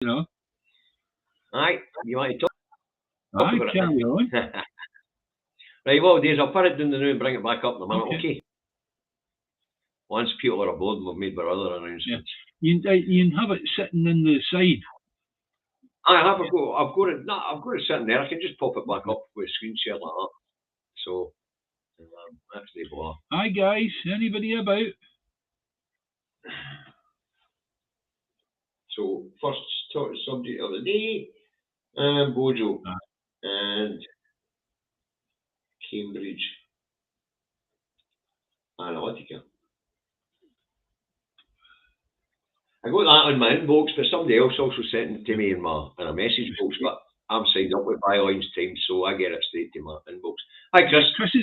You know. Aye, you want to talk Aye, about carry it? on. Right, well, days, I'll put it down the now and bring it back up in a minute, Okay. okay? Once people are aboard, we've made our other announcements. You can have it sitting in the side. I've got it sitting there. I can just pop it back up with a screen share like that. So, actually, blah. Hi guys, anybody about? So, first subject of the day, Bojo and Cambridge Analytica. I got that in my inbox, but somebody else also sent it to me in a message box. But I'm signed up with Bylines Time, so I get it straight to my inbox. Hi, Chris. Chris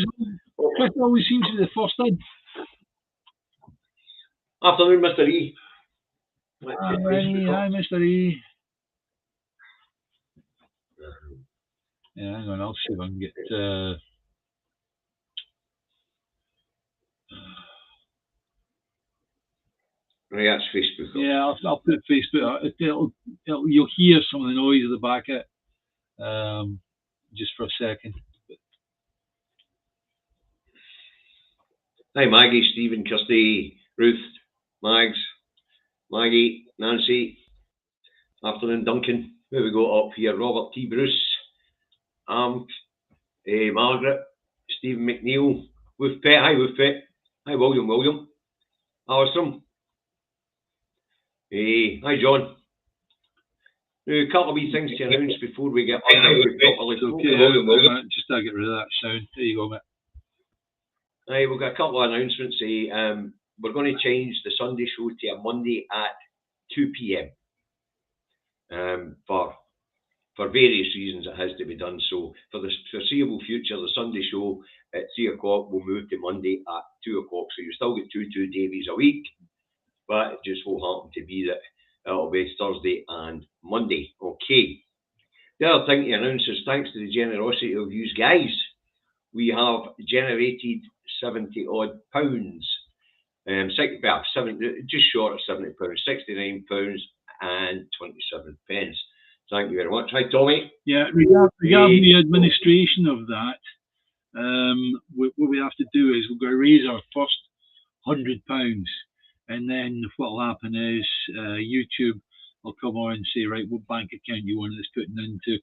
always seems to be the first in. Afternoon, Mr. E. Hi, Mr. E. Yeah, hang on, I'll see if I can get. Right, that's Facebook. Yeah, I'll put Facebook. You'll hear some of the noise at the back of it, just for a second. Hi, Maggie, Stephen, Kirsty, Ruth, Mags, Maggie, Nancy. Afternoon, Duncan. Who we got up here? Robert T. Bruce, Margaret, Stephen McNeil, Wolfpet. Hi, Wolfpet. Hi, William. Alistrom. Hi, John. Now, a couple of wee things to announce before we get on. Okay, just to get rid of that sound. There you go, mate. Right, we've got a couple of announcements. We're going to change the Sunday show to a Monday at 2 p.m. For various reasons, it has to be done. So, for the foreseeable future, the Sunday show at 3 o'clock will move to Monday at 2 o'clock. So, you still get two Davies a week, but it just will happen to be that it'll be Thursday and Monday. Okay. The other thing to announce is thanks to the generosity of you guys, we have generated £70 odd. Just short of £70, £69 and 27 pence. Thank you very much. Hi, Tommy. Yeah, regarding the administration of that, what we have to do is we've got to raise our first £100, and then what will happen is YouTube will come on and say, right, what bank account you want this putting into.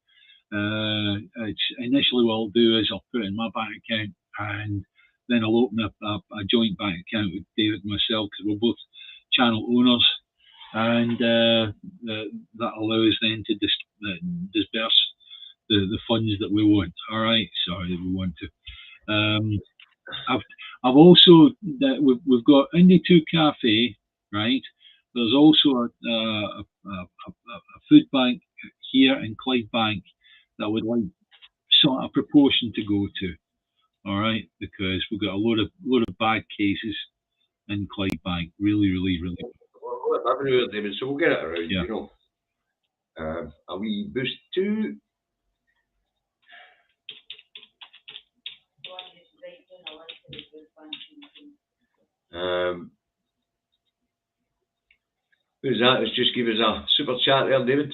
Initially what I'll do is I'll put in my bank account, and then I'll open up a joint bank account with David and myself, because we're both channel owners, and that allows then to disperse the funds that we want. All right, sorry, that we want to. I've also we've got Indie 2 Cafe, right? There's also a food bank here in Clydebank that would like sort of proportion to go to. All right, because we've got a load of bad cases in Clydebank. Really. Well, David, so we'll get it around, you know. A wee boost too. Who's that? Let's just give us a super chat there, David.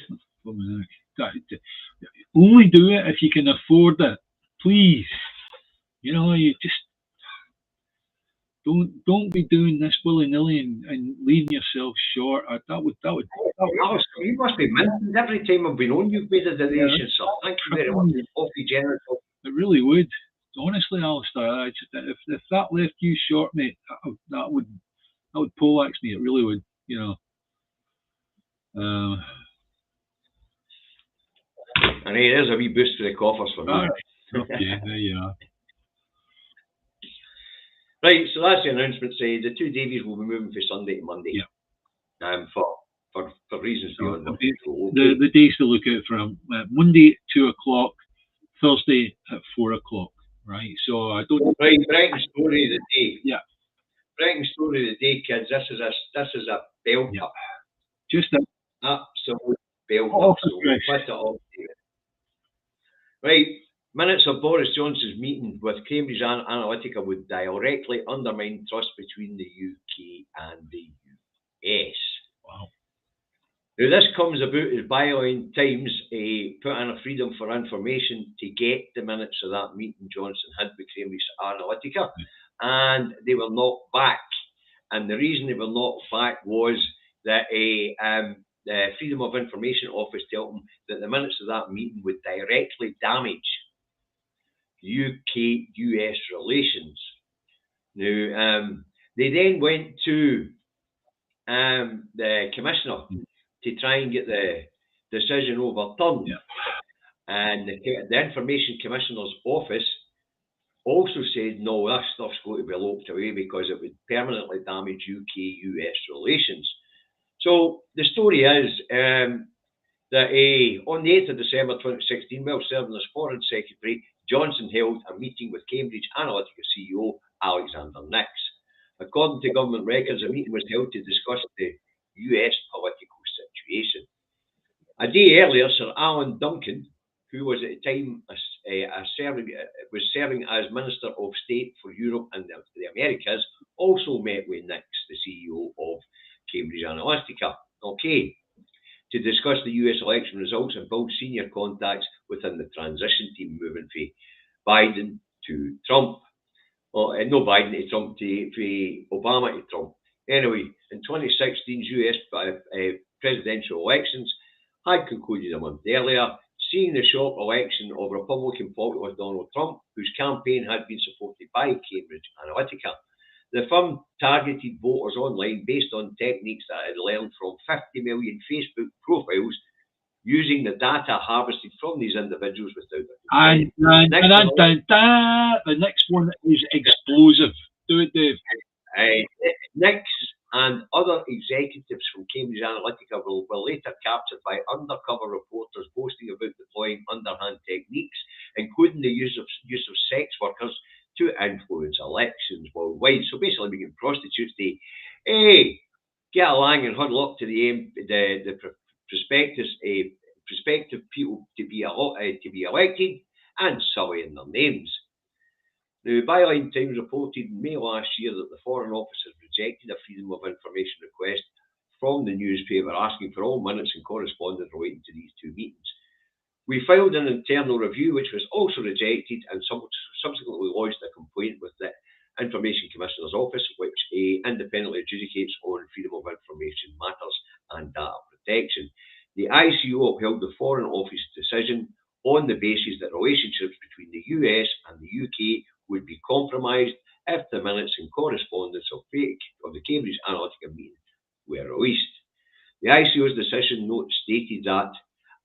Only do it if you can afford it, please. You know, you just don't be doing this willy-nilly and leaving yourself short. You must be minting every time I've been on. You've made a donation, sir. Thank you very much. Awfully generous. It really would. Honestly, Alistair, if that left you short, mate, that would poleaxe me. It really would. You know. And hey, there's a wee boost for the coffers for me. Okay, there you are. Right, so that's the announcement. The two Davies will be moving from Sunday to Monday. Yeah. For reasons beyond the days to look out for Monday at 2 o'clock, Thursday at 4 o'clock. Right. So I don't. Right, Brighton story of the day. Yeah. Brighton story of the day, kids. This is a belter. Yeah. Just an absolute belter. Right. Minutes of Boris Johnson's meeting with Cambridge Analytica would directly undermine trust between the UK and the US. Wow. Now, this comes about as Byline Times put in a freedom for information to get the minutes of that meeting Johnson had with Cambridge Analytica, and they were knocked back. And the reason they were knocked back was that the Freedom of Information Office told them that the minutes of that meeting would directly damage UK-US relations. Now, they then went to the Commissioner to try and get the decision overturned. Yeah. And the Information Commissioner's Office also said, no, that stuff's going to be locked away because it would permanently damage UK-US relations. So the story is that on the 8th of December 2016, while serving as Foreign Secretary, Johnson held a meeting with Cambridge Analytica CEO Alexander Nix. According to government records, a meeting was held to discuss the US political situation. A day earlier, Sir Alan Duncan, who was at the time was serving as Minister of State for Europe and the Americas, also met with Nix, the CEO of Cambridge Analytica, to discuss the US election results and build senior contacts within the transition team moving from Biden to Trump. No Biden to Trump, to Obama to Trump. Anyway, in 2016's US presidential elections had concluded a month earlier, seeing the shock election of Republican populist Donald Trump, whose campaign had been supported by Cambridge Analytica. The firm targeted voters online based on techniques that it had learned from 50 million Facebook profiles, using the data harvested from these individuals without their consent. The next one is explosive. Do it, Dave. Nix and other executives from Cambridge Analytica were later captured by undercover reporters boasting about deploying underhand techniques, including the use of sex workers to influence elections worldwide. So basically, we get prostitutes to get along and huddle up to the prospective people to be elected and sullying their names. Now, Byline Times reported in May last year that the Foreign Office has rejected a Freedom of Information request from the newspaper asking for all minutes and correspondence relating to these two meetings. We filed an internal review, which was also rejected, and subsequently lodged a complaint with the Information Commissioner's Office, which independently adjudicates on freedom of information matters and data protection. The ICO upheld the Foreign Office decision on the basis that relationships between the US and the UK would be compromised if the minutes and correspondence of the Cambridge Analytica meeting were released. The ICO's decision note stated that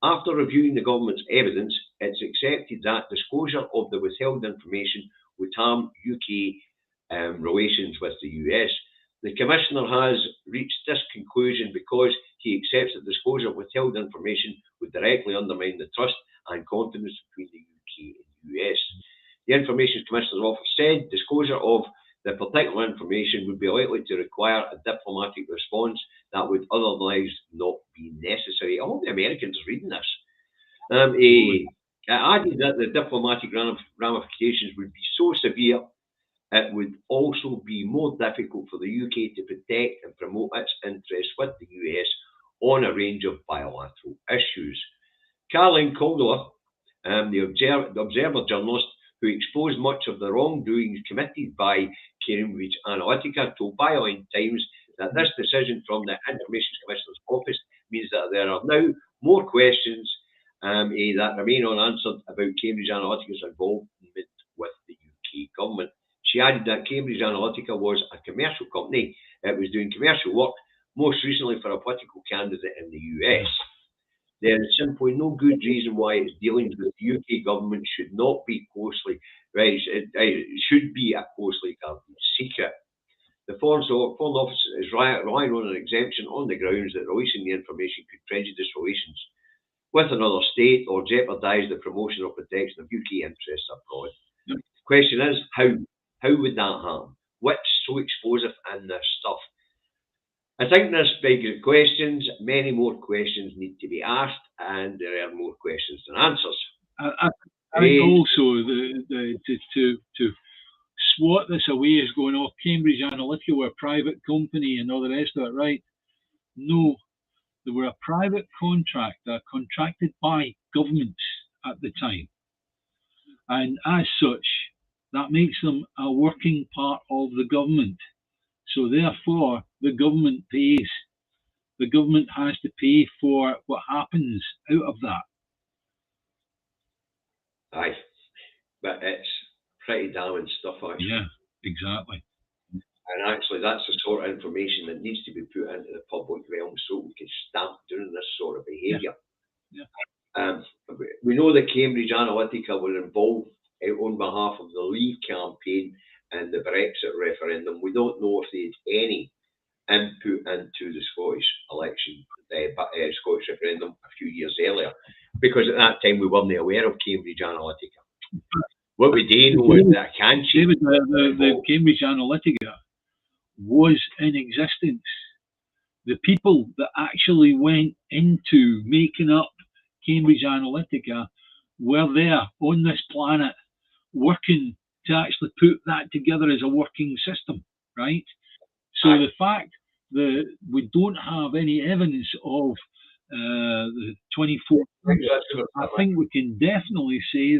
after reviewing the government's evidence, it's accepted that disclosure of the withheld information would harm UK relations with the US. The Commissioner has reached this conclusion because he accepts that disclosure of withheld information would directly undermine the trust and confidence between the UK and the US. The Information Commissioner's Office said disclosure of the particular information would be likely to require a diplomatic response that would otherwise not be necessary. I hope the Americans are reading this. It added that the diplomatic ramifications would be so severe it would also be more difficult for the UK to protect and promote its interests with the US on a range of bilateral issues. Caroline Calder, the Observer journalist who exposed much of the wrongdoings committed by Cambridge Analytica, told Byline Times that this decision from the Information Commissioner's Office means that there are now more questions that remain unanswered about Cambridge Analytica's involvement with the UK government. She added that Cambridge Analytica was a commercial company. It was doing commercial work, most recently for a political candidate in the US. There is simply no good reason why its dealings with the UK government should not be it should be a closely guarded secret. The Foreign Office is relying on an exemption on the grounds that releasing the information could prejudice relations with another state or jeopardise the promotion or protection of UK interests abroad. The question is, how would that happen? What's so explosive in this stuff? I think this begs questions. Many more questions need to be asked, and there are more questions than answers. I think also to swat this away as going off Cambridge Analytica were a private company and all the rest of it, right? No, They were a private contractor contracted by governments at the time. And as such, that makes them a working part of the government. So therefore, the government pays. The government has to pay for what happens out of that. Aye, but it's pretty damning stuff, actually. Yeah, exactly. And actually, that's the sort of information that needs to be put into the public realm so we can stop doing this sort of behaviour. Yeah. We know that Cambridge Analytica were involved on behalf of the Leave campaign and the Brexit referendum. We don't know if they had any input into the Scottish election, Scottish referendum a few years earlier, because at that time we weren't aware of Cambridge Analytica. What we do know is that David, the Cambridge Analytica was in existence. The people that actually went into making up Cambridge Analytica were there on this planet working to actually put that together as a working system, right? So the fact that we don't have any evidence of the 24, I think we can definitely say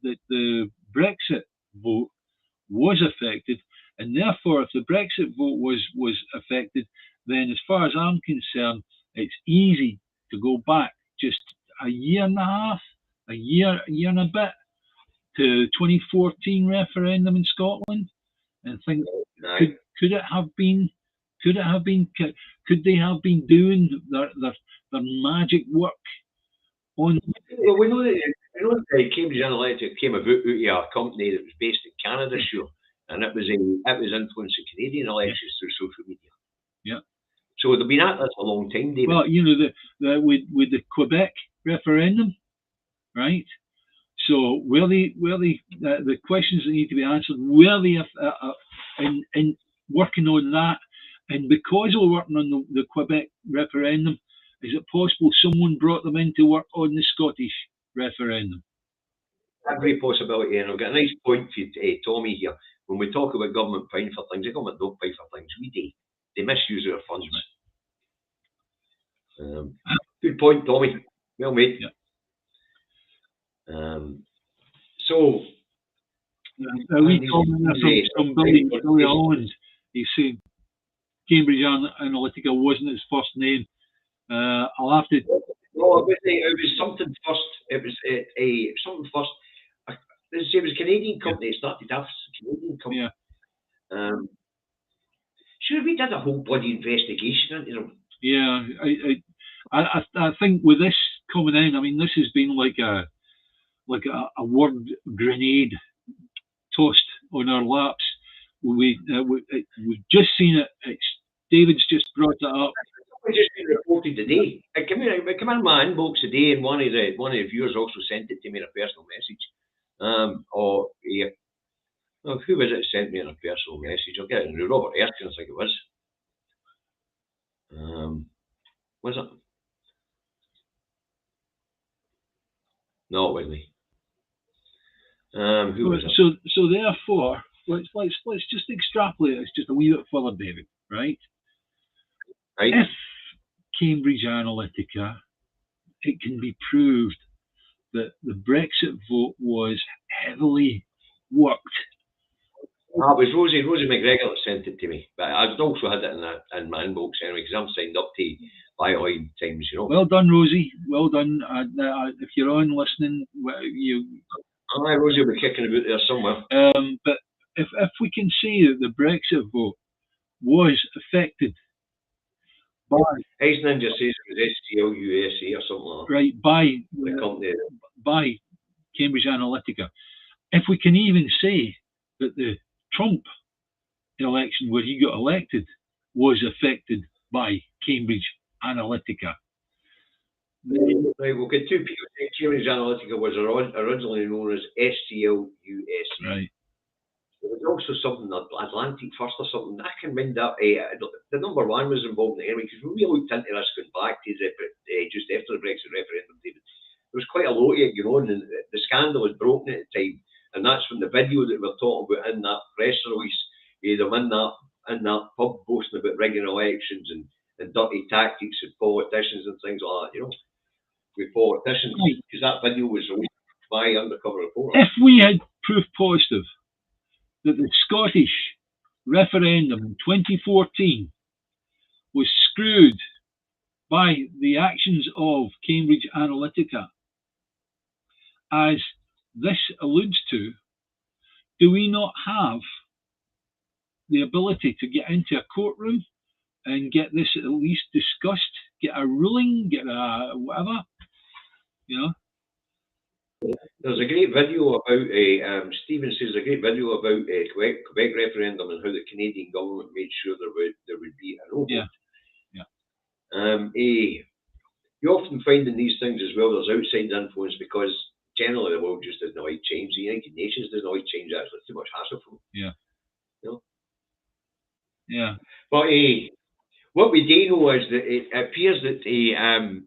that the Brexit vote was affected, and therefore if the Brexit vote was affected, then as far as I'm concerned, it's easy to go back just a year and a half, a year and a bit to 2014 referendum in Scotland, and think could they have been doing their magic work on? Well, we know that Cambridge Analytica came about out of a company that was based in Canada, sure, and it was influencing Canadian elections through social media. Yeah. So they've been at this a long time, David. Well, you know, with the Quebec referendum, right? So the questions that need to be answered, were they in working on that? And because we're working on the Quebec referendum, is it possible someone brought them in to work on the Scottish referendum? Every possibility, and I've got a nice point for you, Tommy, here. When we talk about government paying for things, the government don't pay for things, we do. They misuse their funds. Good point, Tommy. Well made. Yeah. So, we from Billy Holland. He's saying Cambridge Analytica wasn't his first name. I'll have to. No, it was something first. It was something first. It was a Canadian company. It started off as a Canadian company. Yeah. Sure, we did a whole bloody investigation into them. Yeah, I think with this coming in, I mean, this has been like a word grenade tossed on our laps. We've just seen it. David's just brought it up. It's just been reported today. It came in my inbox today, and one of the viewers also sent it to me in a personal message. Who was it sent me in a personal message? I'll get it. Robert Erskine, I think it was. Was it? No, it wasn't. Who was it? So therefore, let's just extrapolate this just a wee bit further, David. Right? Right. If Cambridge Analytica, it can be proved that the Brexit vote was heavily worked. It was Rosie McGregor that sent it to me, but I've also had it in my inbox anyway, because I'm signed up to Byline Times, you know. Well done, Rosie. Well done. If you're on listening, Aye, Rosie will be kicking about there somewhere. But if we can see that the Brexit vote was affected by Ice Ninja says it was STL USA or something like that. Right, by Cambridge Analytica. If we can even say that the Trump election where he got elected was affected by Cambridge Analytica. Right, we'll get two people saying Cambridge Analytica was originally known as STL USA. Right. There was also something, Atlantic First or something. I can mind that. The number one was involved in it anyway, because we looked into this going back to just after the Brexit referendum, David. There was quite a lot of it going on, and the scandal was broken at the time. And that's when the video that we're talking about in that press release, them in that pub boasting about rigging elections and dirty tactics of politicians and things like that, you know, with politicians, because that video was released by undercover reporter. If we had proof positive that the Scottish referendum in 2014 was screwed by the actions of Cambridge Analytica, as this alludes to, do we not have the ability to get into a courtroom and get this at least discussed, get a ruling, get a whatever, you know? There's a great video about, Stephen says, a great video about Quebec referendum and how the Canadian government made sure there would be a no vote. You often find in these things as well, there's outside influence, because generally the world just doesn't like change. The United Nations doesn't like change, actually. It's too much hassle for them. Yeah. You know? Yeah. But what we do know is that it appears that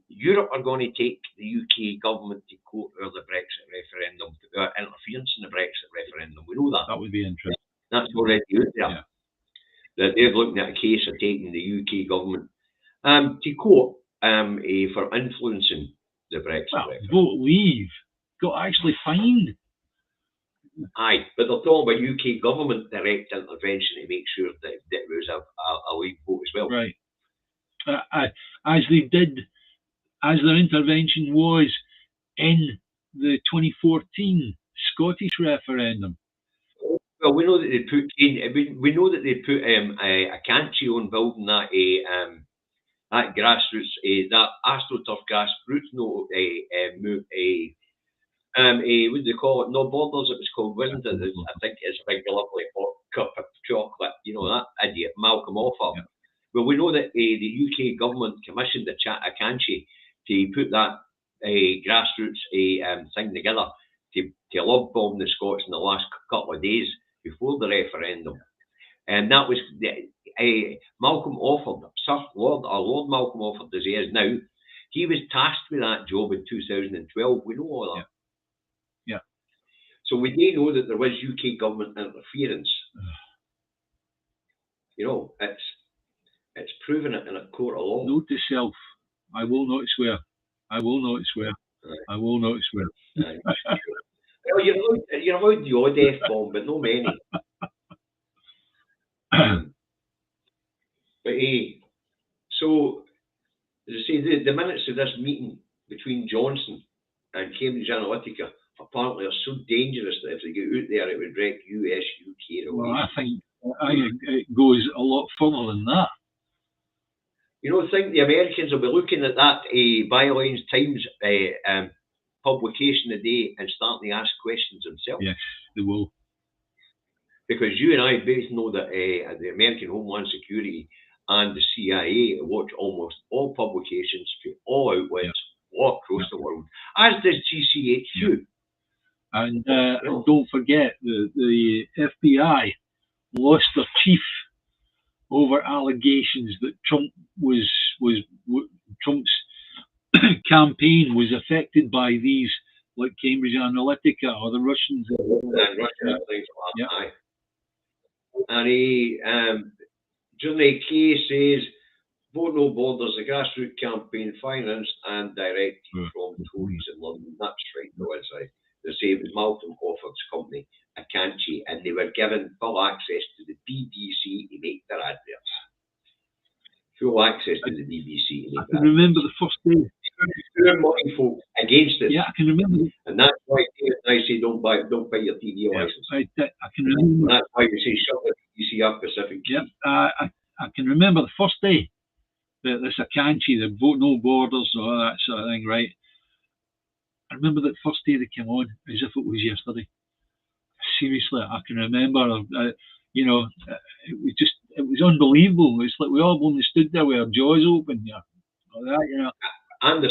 Europe are going to take the UK government to court over the Brexit referendum, interference in the Brexit referendum. We know that. That would be interesting. That's already out there. Yeah. That they're looking at a case of taking the UK government to court for influencing the Brexit referendum. Vote leave. Got actually fined. Aye, but they're talking about UK government direct intervention to make sure that it was a leave vote as well. Right. As they did, as their intervention was in the 2014 Scottish referendum. Well, we know that they put a canty on building that that grassroots, that AstroTurf grassroots move, what do they call it? No Borders, it was called, wasn't it? I think it's a big lovely hot cup of chocolate, you know, that idiot, Malcolm Offer. Yeah. Well, we know that the UK government commissioned a canty to put that grassroots thing together to love bomb the Scots in the last couple of days before the referendum. And that was Malcolm Offord, Lord Malcolm Offord, as he is now. He was tasked with that job in 2012. We know all that. Yeah. So we do know that there was UK government interference. You know, it's proven it in a court of law. Note to self: I will not swear. I will not swear. Right. I will not swear. Right. Well, you're allowed the odd F-bomb, but no many. But so as I say, the minutes of this meeting between Johnson and Cambridge Analytica apparently are so dangerous that if they get out there, it would wreck US, UK relations. Well, I think it goes a lot further than that. You know, I think the Americans will be looking at that Bylines Times publication today and starting to ask questions themselves. Yes, they will. Because you and I both know that the American Homeland Security and the CIA watch almost all publications from all outlets all across the world, as does GCHQ. Yeah. And don't forget, the FBI lost their chief over allegations that Trump's campaign was affected by these, like Cambridge Analytica or the Russians. And things like that. And he, during the case, says, Vote No Borders, the grassroots campaign financed and directed from Tories in London. That's right, no, it's right. They say it was Malcolm Offord's company, Akanchi, and they were given full access to the BBC to make their adverts. Full access to the BBC to make their adverts. I can remember the first day. They're money folk against it. Yeah, I can remember. And that's why I say don't buy your TV license. I can remember. And that's why we say shut the BBC up Pacific. Yep. I can remember the first day that this Akanchi, the Vote No Borders, or all that sort of thing, right? I remember that first day they came on as if it was yesterday. Seriously, I can remember. You know, it was unbelievable. It's like we all only stood there with our jaws open, like that, you know. And the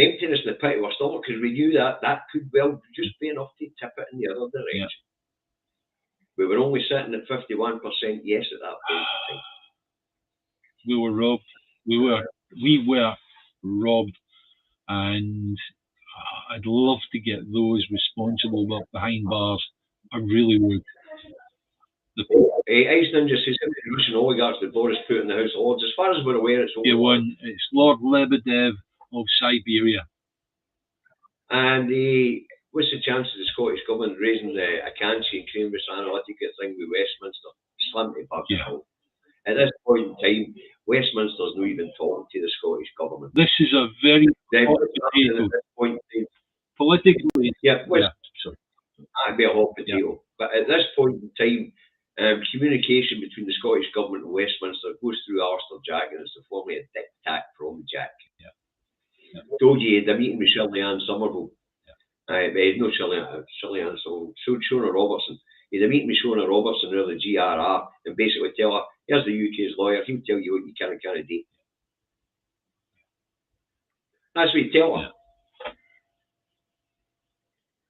emptiness in the pit of our stomach, because we knew that could well just be enough to tip it in the other direction. Yeah. We were only sitting at 51% yes at that point in time. We were robbed. We were robbed, and I'd love to get those responsible behind bars. I really would. Ice Ninja says the Russian oligarchs that Boris put in the House of Lords. As far as we're aware, it's it's Lord Lebedev of Siberia. And what's the chance of the Scottish Government raising a Cancy and Cambridge Analytica thing with Westminster? Slim to bug. At this point in time, Westminster's not even talking to the Scottish Government. This is a very at this point in time, politically. That'd be a hot potato. But at this point in time, communication between the Scottish Government and Westminster goes through Alistair Jack, and it's the form of a diktat from Jack. Told you the meeting with Shirley-Ann Somerville. No Shirley-Ann Somerville, Shona Robertson. He had a meeting with Shona Robertson or the GRR and basically tell her, here's the UK's lawyer, he'll tell you what you can and can't do. That's what he tell her.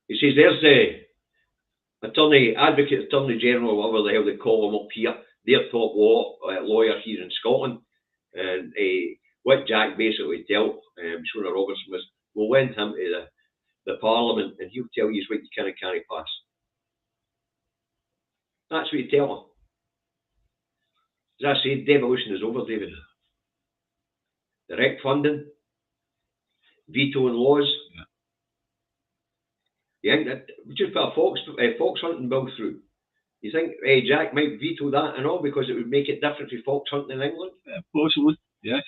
He says, there's the Advocate Attorney General, whatever the hell they call him up here, their top lawyer here in Scotland. And what Jack basically tell Shona Robertson was, we'll lend him to the Parliament and he'll tell you what you can and can't pass. That's what you tell her. As I said, devolution is over, David. Direct funding, vetoing laws. You think that we just put a fox hunting bill through? You think Jack might veto that and all because it would make it different for fox hunting in England? Possibly, yes.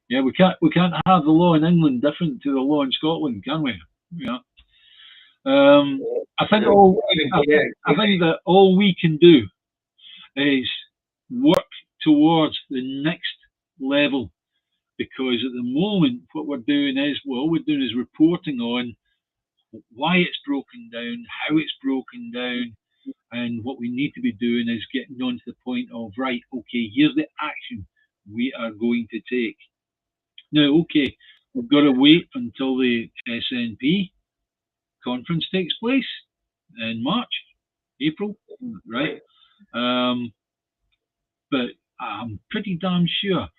Yeah, we can't have the law in England different to the law in Scotland, can we? Yeah. I think that all we can do is work towards the next level, because at the moment what we're doing is reporting on why it's broken down, how it's broken down, and what we need to be doing is getting on to the point of, right, okay, here's the action we are going to take. Now, okay, we've got to wait until the SNP conference takes place in March, April, right? But I'm pretty damn sure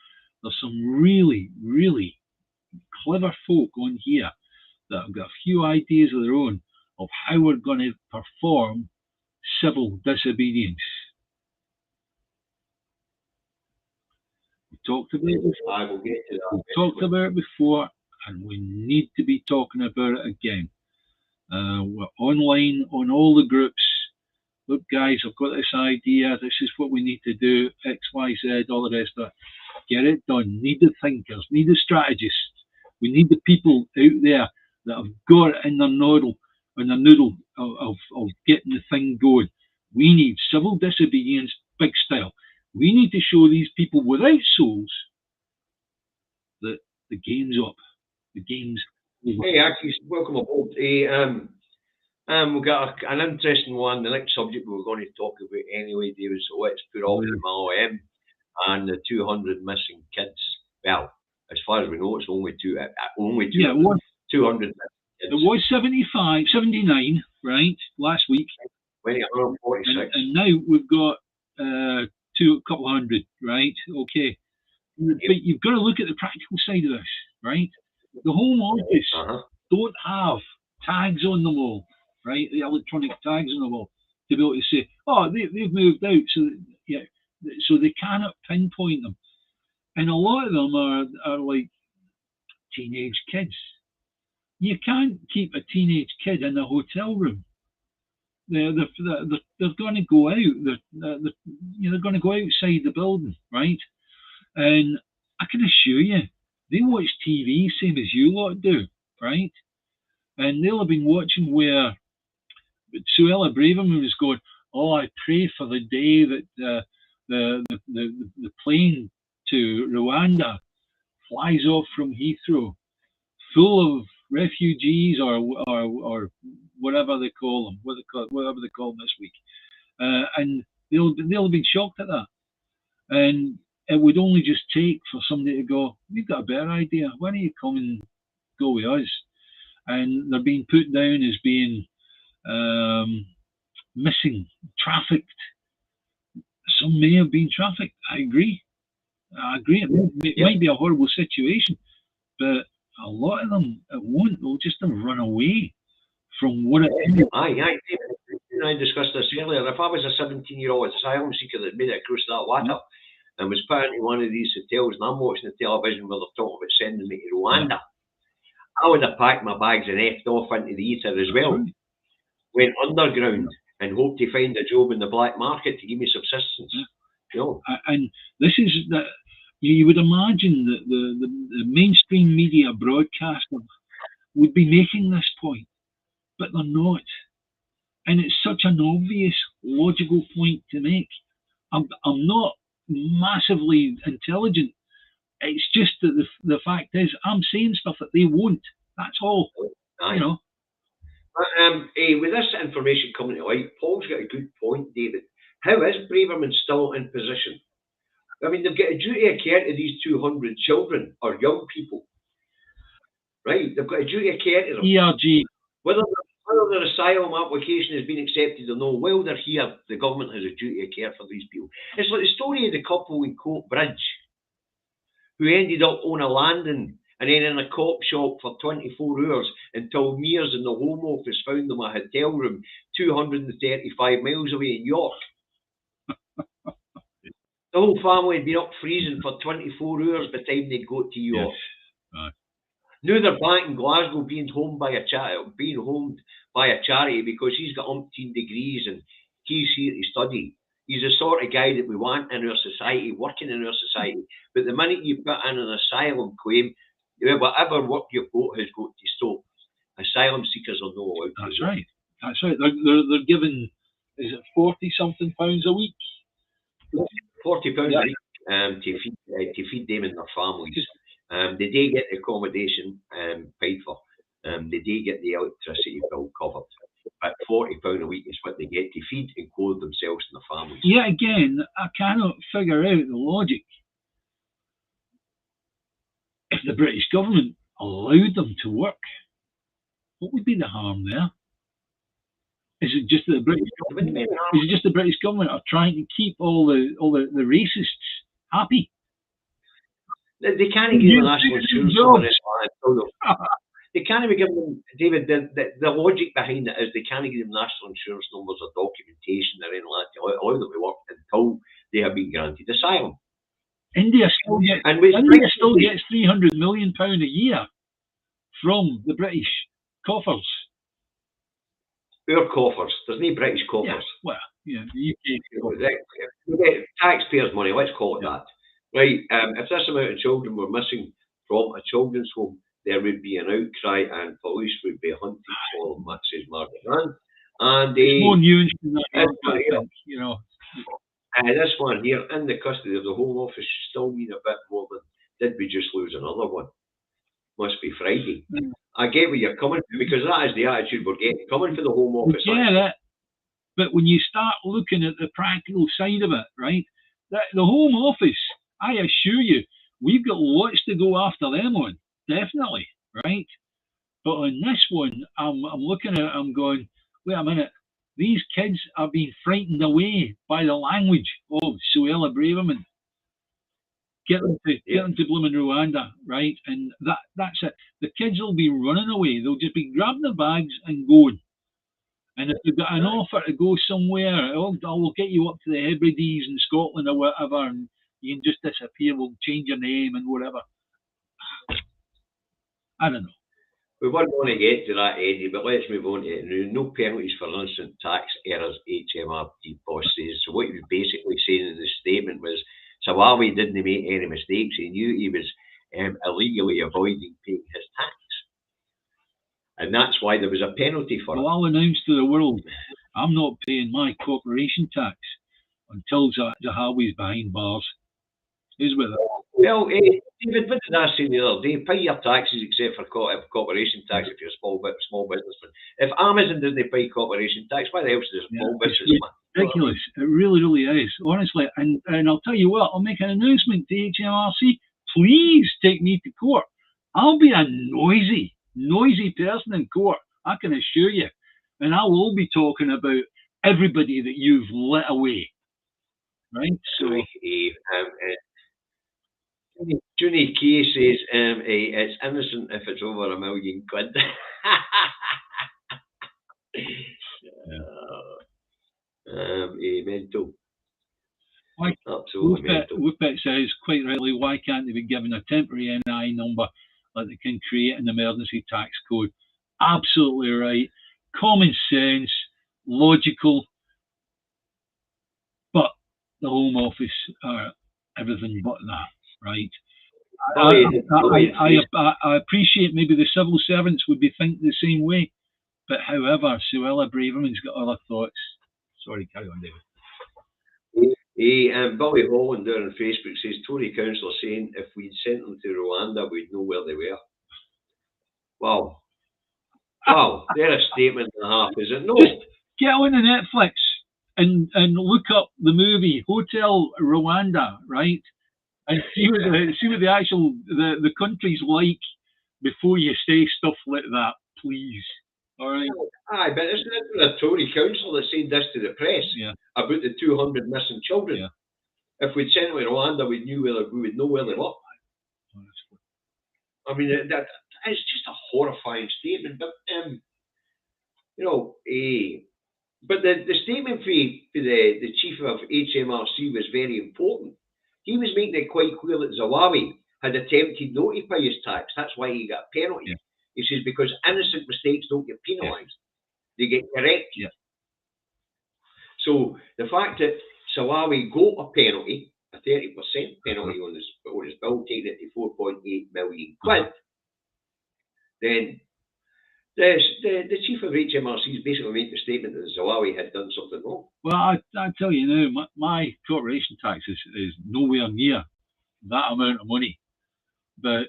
there's some really, really clever folk on here that have got a few ideas of their own of how we're going to perform civil disobedience. We talked about it before. I will get to that. We talked about it before, and we need to be talking about it again. We're online on all the groups. Look, guys, I've got this idea. This is what we need to do. X, Y, Z, all the rest of it. Get it done. Need the thinkers. Need the strategists. We need the people out there that have got it in their noodle of getting the thing going. We need civil disobedience, big style. We need to show these people without souls that the game's up. The game's over. Hey, actually, welcome aboard. We've got an interesting one. The next subject we're going to talk about anyway, David, so let's put off the MLM and the 200 missing kids. Well, as far as we know, it's only two. Yeah, 200 missing kids. It was 79, right, last week. 146. And now we've got a couple hundred, right? Okay. But you've got to look at the practical side of this, right? The Home Office don't have tags on them all, right? The electronic tags on the wall to be able to say, oh, they've moved out, so they cannot pinpoint them. And a lot of them are like teenage kids. You can't keep a teenage kid in a hotel room. They're going to go out. They're going to go outside the building, right? And I can assure you, they watch TV same as you lot do, right? And they'll have been watching where Suella Braverman was going, oh, I pray for the day that the plane to Rwanda flies off from Heathrow, full of refugees or whatever they call them, whatever they call them this week, and they'll have been shocked at that. And it would only just take for somebody to go, we've got a better idea. Why don't you come and go with us? And they're being put down as being missing, trafficked. Some may have been trafficked. I agree. It might be a horrible situation, but a lot of them, it won't. They'll just have run away from what it is. and I discussed this earlier. If I was a 17-year-old asylum seeker that made it across that water and was put into one of these hotels, and I'm watching the television where they're talking about sending me to Rwanda, I would have packed my bags and effed off into the ether as well. Went underground and hoped to find a job in the black market to give me subsistence. And this is that you would imagine that the mainstream media broadcaster would be making this point, but they're not. And it's such an obvious, logical point to make. I'm not massively intelligent. It's just that the fact is, I'm saying stuff that they won't. That's all. You know. With this information coming to light, Paul's got a good point, David. How is Braverman still in position? I mean, they've got a duty of care to these 200 children or young people, right? They've got a duty of care to them. ERG. Whether their asylum application has been accepted or not, while they're here, the government has a duty of care for these people. It's like the story of the couple in Court Bridge who ended up on a landing and then in a cop shop for 24 hours until Mears in the Home Office found them a hotel room 235 miles away in York. The whole family had been up freezing for 24 hours by the time they got to York. Yes. Now they're back in Glasgow being homed by a charity because he's got umpteen degrees and he's here to study. He's the sort of guy that we want in our society, working in our society. But the minute you put in an asylum claim, whatever work you've got has got to stop. Asylum seekers are not allowed to. That's right. That's right. They're given, is it 40-something pounds a week? £40 a week to feed them and their families. They do get the accommodation paid for. They do get the electricity bill covered. But £40 a week is what they get to feed and clothe themselves and their families. Yeah, again, I cannot figure out the logic. If the British government allowed them to work, what would be the harm there? Is it just that the British government? Is it just the British government are trying to keep all the racists happy? They can't give them national insurance numbers. They can't be giving them, David. The logic behind it is they can't give them national insurance numbers or documentation or anything like that to allow them to work until they have been granted asylum. India still gets £300 million a year from the British coffers. Our coffers. There's no British coffers. Yeah, well, yeah, the UK. Taxpayers' money, let's call it that. Right, if this amount of children were missing from a children's home, there would be an outcry and police would be hunting for them, says Margaret Rand. And it's more nuanced than that, I think, you know. This one here, in the custody of the Home Office, still mean a bit more than, did we just lose another one? Must be Friday. I get where you're coming from, because that is the attitude we're getting. Coming for the Home Office. Yeah, but when you start looking at the practical side of it, right, the Home Office, I assure you, we've got lots to go after them on, definitely, right? But on this one, I'm looking at it, I'm going, wait a minute, these kids are being frightened away by the language of Suella Braverman. Get them to blooming Rwanda, right? And that's it. The kids will be running away. They'll just be grabbing their bags and going. And if they've got an offer to go somewhere, we'll get you up to the Hebrides in Scotland or whatever, and you can just disappear. We'll change your name and whatever. I don't know. We weren't going to get to that, Eddie, but let's move on to it. No penalties for innocent tax errors, HMRC boss says. So what he was basically saying in the statement was, Sawawi didn't make any mistakes. He knew he was illegally avoiding paying his tax. And that's why there was a penalty for it. Well, I'll announce to the world, I'm not paying my corporation tax until Zahawi's behind bars. Who's with it? Well, David, what did I say the other day? Pay your taxes except for corporation tax if you're a small businessman. If Amazon doesn't pay corporation tax, why the hell does a small businessman? Ridiculous. It really, really is, honestly. And I'll tell you what, I'll make an announcement to HMRC. Please take me to court. I'll be a noisy person in court, I can assure you. And I will be talking about everybody that you've let away. Right? So, Junie Kay says it's innocent if it's over £1 million. mental. Why, Absolutely mental. Wolfbet says, quite rightly, why can't they be given a temporary NI number like they can create an emergency tax code? Absolutely right. Common sense, logical, but the Home Office are everything but that, right? I appreciate maybe the civil servants would be thinking the same way, but however, Suella Braverman's got other thoughts. Sorry, carry on, David. Billy Holland there on Facebook says, Tory councillor saying if we'd sent them to Rwanda, we'd know where they were. Wow. Wow, they're a statement and a half, is it? No. Just get on the Netflix and look up the movie Hotel Rwanda, right? And see what the actual the country's like before you say stuff like that, please. All right. Aye, but isn't it a Tory councillor that said this to the press about the 200 missing children? Yeah. If we'd sent them to Rwanda, we would know where they were. I mean, that it's just a horrifying statement. But but the statement for the chief of HMRC was very important. He was making it quite clear that Zawawi had attempted not to pay his tax. That's why he got a penalty. Yeah. He says because innocent mistakes don't get penalised; they get corrected. Yeah. So the fact that Zawawi got a penalty, a 30% penalty on his bill, taking it to 4.8 million quid, then the chief of HMRC is basically making the statement that Zawawi had done something wrong. Well, I tell you now, my corporation tax is nowhere near that amount of money. But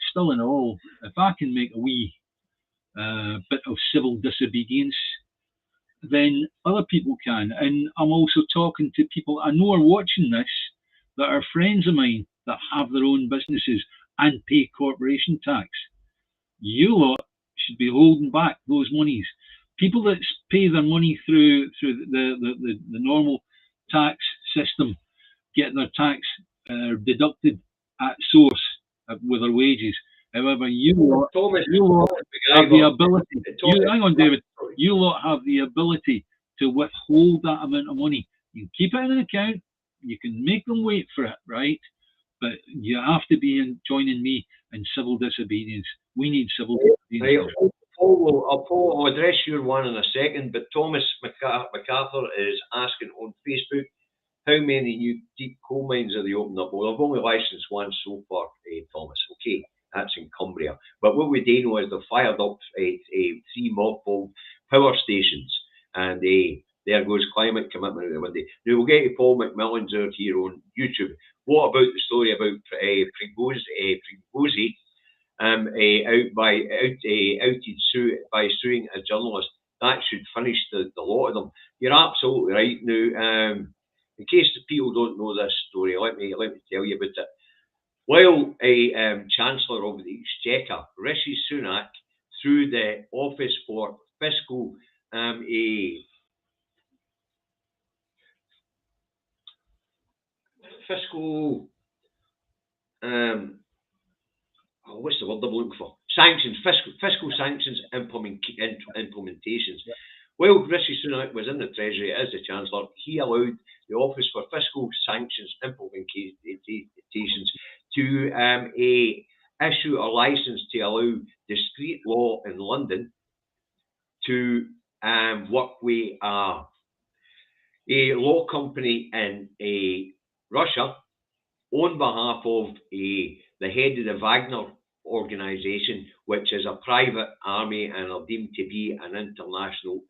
still in all, if I can make a wee bit of civil disobedience, then other people can. And I'm also talking to people I know are watching this that are friends of mine that have their own businesses and pay corporation tax. You lot should be holding back those monies. People that pay their money through the normal tax system get their tax deducted at source with their wages. However, you lot have the ability. Hang on, David. You lot have the ability to withhold that amount of money. You can keep it in an account. You can make them wait for it, right? But you have to be joining me in civil disobedience. We need civil disobedience. Right. I'll address your one in a second, but Thomas MacArthur is asking on Facebook, how many new deep coal mines are they opening up? Well, I've only licensed one so far, Thomas. Okay, that's in Cumbria. But what we do know is they've fired up 3 mothballed power stations, and there goes climate commitment out the window. Now we'll get to Paul McMillan's out here on YouTube. What about the story about Prigozhin outed by suing a journalist? That should finish the lot of them. You're absolutely right. Now, in case the people don't know this story, let me tell you about it. While Chancellor of the Exchequer, Rishi Sunak, through the Office for Fiscal what's the word I'm looking for? Sanctions, fiscal sanctions implementations. Yeah. While Rishi Sunak was in the Treasury as the Chancellor, he allowed the Office for Fiscal Sanctions Implementations to issue a license to allow discreet law in London to work with a law company in Russia on behalf of the head of the Wagner organisation, which is a private army and are deemed to be an international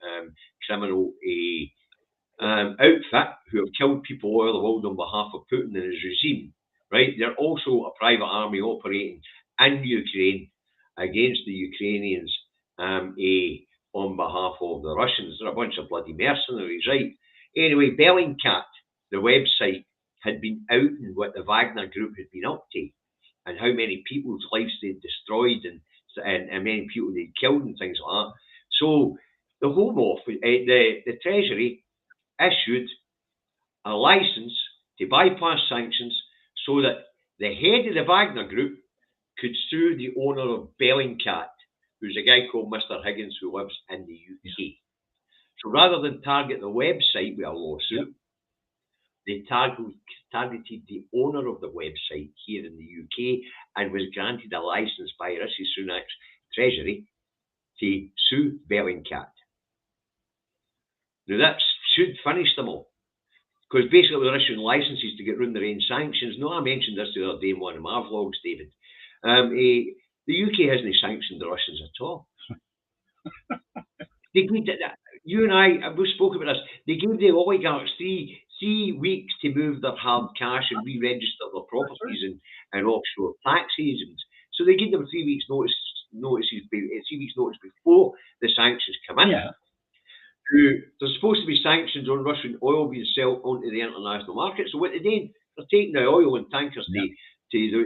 criminal outfit who have killed people all over the world on behalf of Putin and his regime. Right? They're also a private army operating in Ukraine against the Ukrainians on behalf of the Russians. They're a bunch of bloody mercenaries, right? Anyway, Bellingcat, the website, had been outing what the Wagner group had been up to and how many people's lives they'd destroyed and many people they'd killed and things like that. So the Home Office, the Treasury issued a license to bypass sanctions so that the head of the Wagner group could sue the owner of Bellingcat, who's a guy called Mr. Higgins who lives in the UK. So rather than target the website with a lawsuit, they targeted the owner of the website here in the UK and was granted a license by Rishi Sunak's Treasury to sue Bellingcat. Now that should finish them all. Because basically they're issuing licenses to get around their own sanctions. No, I mentioned this the other day in one of my vlogs, David. The UK hasn't sanctioned the Russians at all. You and I, we spoke about this. They gave the oligarchs three weeks to move their hard cash and re-register their properties and offshore tax havens. So they gave them 3 weeks notice before the sanctions come in. Yeah. There's supposed to be sanctions on Russian oil being sold onto the international market. So what they're doing, they're taking the oil in tankers to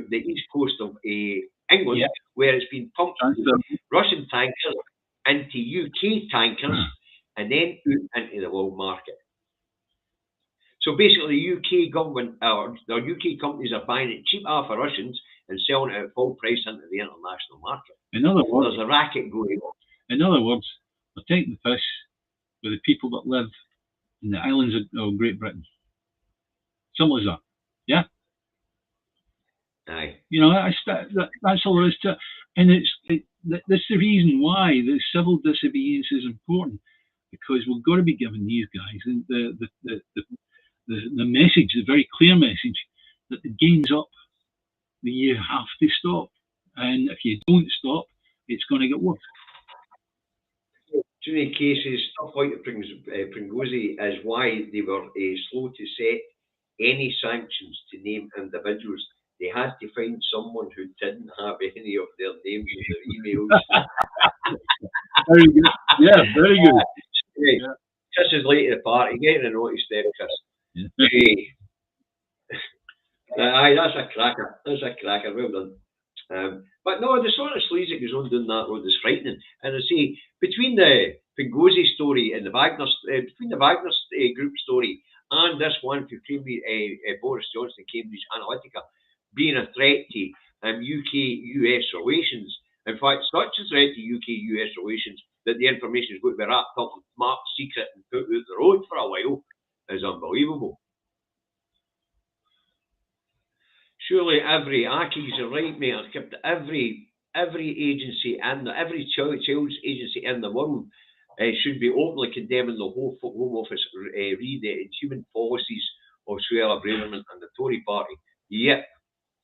the east coast of England, where it's been pumped through Russian tankers into UK tankers and then into the world market. So basically, the UK government or the UK companies are buying it cheap off of Russians and selling it at full price into the international market. In other words, there's a racket going on. In other words, they're taking the fish with the people that live in the islands of Great Britain. Simple as that. Yeah? Aye. You know, that's all there is to it. And that's the reason why the civil disobedience is important, because we've got to be giving these guys the message, the very clear message, that the game's up, that you have to stop. And if you don't stop, it's going to get worse. Too many cases, stuff like Pringozi, is why they were slow to set any sanctions to name individuals. They had to find someone who didn't have any of their names in their emails. Very good. Yeah, very good. Yeah. Chris is late to the party. Getting a notice there, Chris. Yeah. Aye, that's a cracker. That's a cracker. Well done. But no, the sort of sleaze that goes on down that road is frightening. And I say, between the Pringozi story and the Wagner, between the Wagner group story and this one for Boris Johnson, Cambridge Analytica, being a threat to UK-US relations. In fact, it's not just a threat to UK-US relations that the information is going to be wrapped up in marked secret and put out the road for a while is unbelievable. Surely every Aki's are right, mate. Every agency and every child's agency in the world should be openly condemning the whole Home Office human policies of Suella Braverman and the Tory Party. Yep.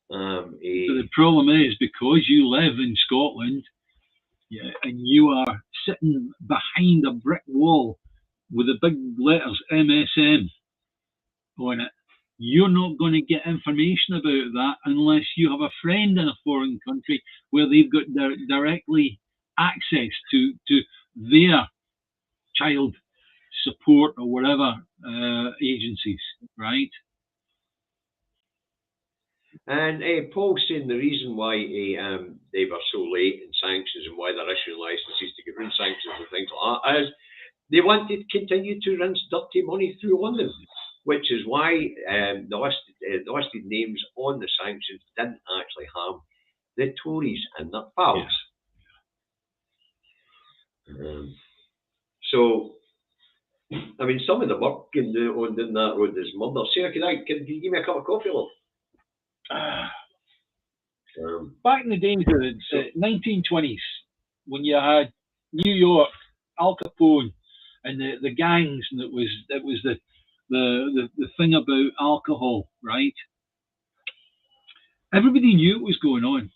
But the problem is, because you live in Scotland, and you are sitting behind a brick wall with the big letters MSM on it, you're not going to get information about that unless you have a friend in a foreign country where they've got directly access to their child support or whatever agencies, right? And Paul's saying the reason why they were so late in sanctions and why they're issuing licenses to get rid of sanctions and things like that is they want to continue to rinse dirty money through London, which is why the listed names on the sanctions didn't actually have the Tories and their pals. Yeah. So, I mean, some of the work on down that road is murder. Sarah, can you give me a cup of coffee, love? Back in the days of the 1920s, when you had New York, Al Capone, and the gangs, and it was the thing about alcohol, right? Everybody knew what was going on.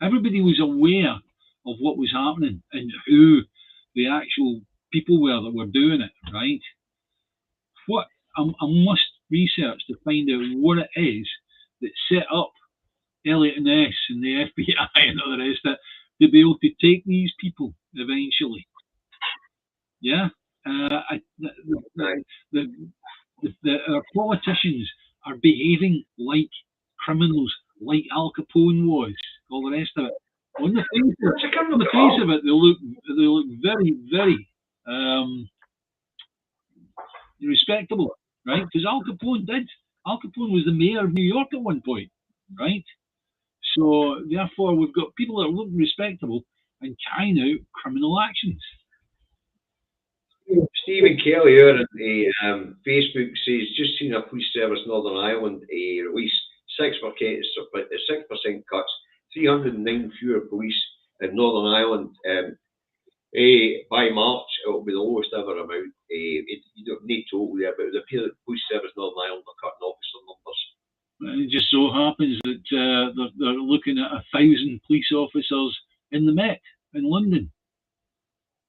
Everybody was aware of what was happening and who the actual people were that were doing it, right? What I must research to find out what it is that set up Elliot Ness and the FBI and all the rest of it to be able to take these people eventually. Yeah? Our politicians are behaving like criminals, like Al Capone was, all the rest of it. On the face of it, they look very, very respectable, right? Because Al Capone was the mayor of New York at one point, right? So therefore, we've got people that look respectable and carrying out criminal actions. Stephen Kelly here on Facebook says, just seen a police service Northern Ireland release 6% cuts, 309 fewer police in Northern Ireland. By March, it will be the lowest ever amount. You don't need totally, but it appears that the police service Northern Ireland are cutting officer numbers. It just so happens that they're looking at 1,000 police officers in the Met in London.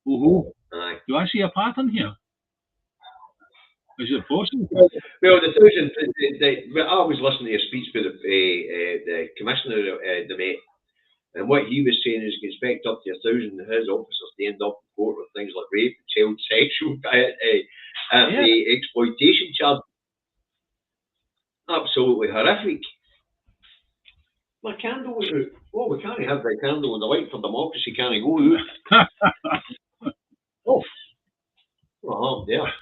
Oh, do I see a pattern here? Is it possible? Well, the 1,000. I was listening to a speech by the commissioner of the Met, and what he was saying is you can expect up to 1,000 of his officers to end up in court with things like rape, child sexual exploitation charges. Absolutely horrific. My candle was out. Oh, we can't have the candle in the light for democracy, can't I go out? Oh, well, there.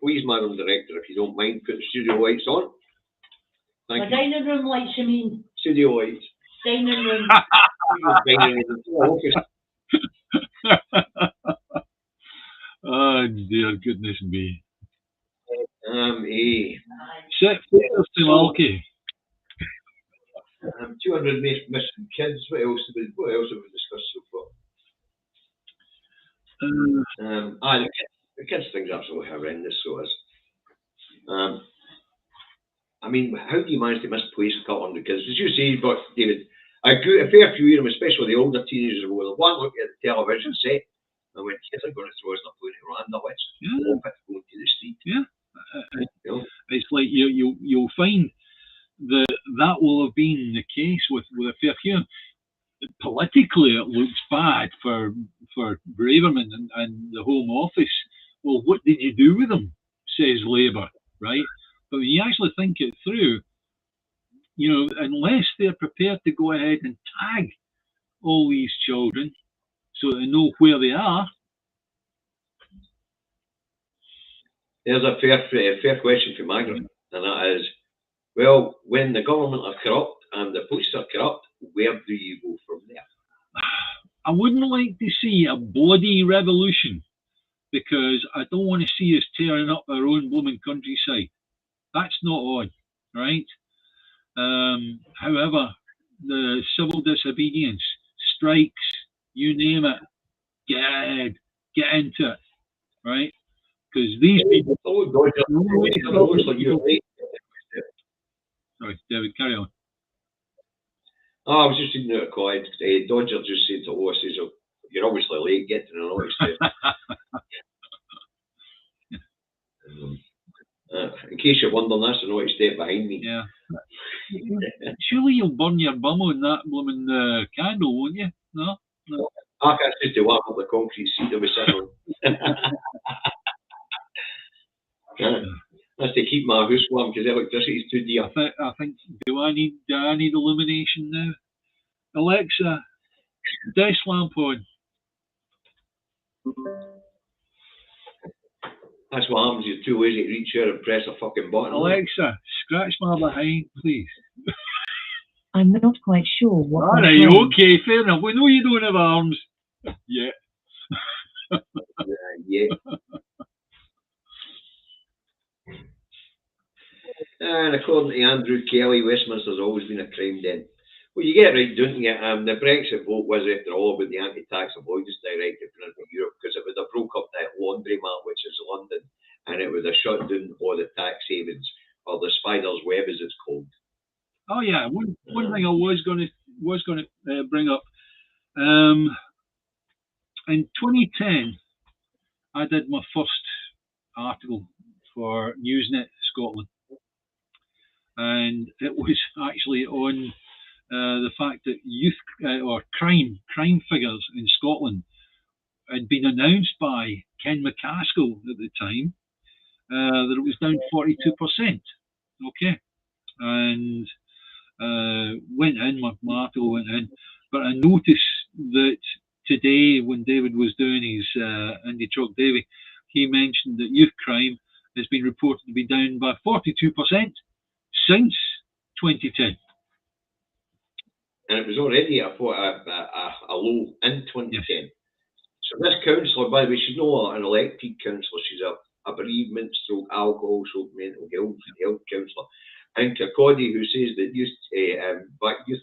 Please, Madam Director, if you don't mind, put the studio lights on. Thank you. Dining room lights, you mean? Studio lights. Dining room. Oh, dear goodness me. Set figures to Malky. 200 missing kids. What else have we discussed so far? The kids thing's absolutely horrendous, so is. I mean, how do you manage to misplace a couple hundred kids? As you say, you've got, David, a fair few of them, especially the older teenagers, will one look at the television set and went, kids are going to throw us in a plane to Rwanda, let's go to the street. Yeah. It's like you'll find that will have been the case with a fair few. Politically, it looks bad for Braverman and the Home Office. Well, what did you do with them? Says Labour, right? But when you actually think it through, you know, unless they're prepared to go ahead and tag all these children so they know where they are. There's a fair question for Margaret, and that is, well, when the government are corrupt and the police are corrupt, where do you go from there? I wouldn't like to see a bloody revolution, because I don't want to see us tearing up our own blooming countryside. That's not on, right? However, the civil disobedience, strikes, you name it, get into it, right? Because these people. Sorry, David, carry on. Oh, I was just reading out a quiet. Dodger just said to Lois, says, oh, you're obviously late, get to the naughty step. In case you're wondering, that's the naughty step behind me. Yeah. Surely you'll burn your bum on that blooming candle, won't you? No? I can't just to warm up the concrete seat that we sit on. That's to keep my house warm because electricity is too dear. I think. Do I need illumination now? Alexa, desk lamp on. That's what happens. You're too lazy to reach out and press a fucking button. Alexa, scratch my behind, please. I'm not quite sure what. All right, okay, fair enough. We know you don't have arms. Yeah. Yeah. And according to Andrew Kelly, Westminster's always been a crime den. Well, you get it right, don't you? The Brexit vote was, after all, about the anti-tax avoidance directive for Europe, because it would have broke up that laundromat, which is London, and it would have shut down all the tax havens, or the spider's web, as it's called. Oh yeah, one thing I was going to bring up. In 2010, I did my first article for Newsnet Scotland, and it was actually on the fact that youth or crime figures in Scotland had been announced by Ken McCaskill at the time that it was down 42%. Okay, and went in, my article went in, but I noticed that today, when David was doing his Indie Truck Davy, he mentioned that youth crime has been reported to be down by 42% since 2010. And it was already a low in 2010. Yes. So this council counsellor, by the way, she's not an elected counsellor, she's a bereavement stroke alcohol stroke mental health counsellor in Kirkcaldy, who says that youth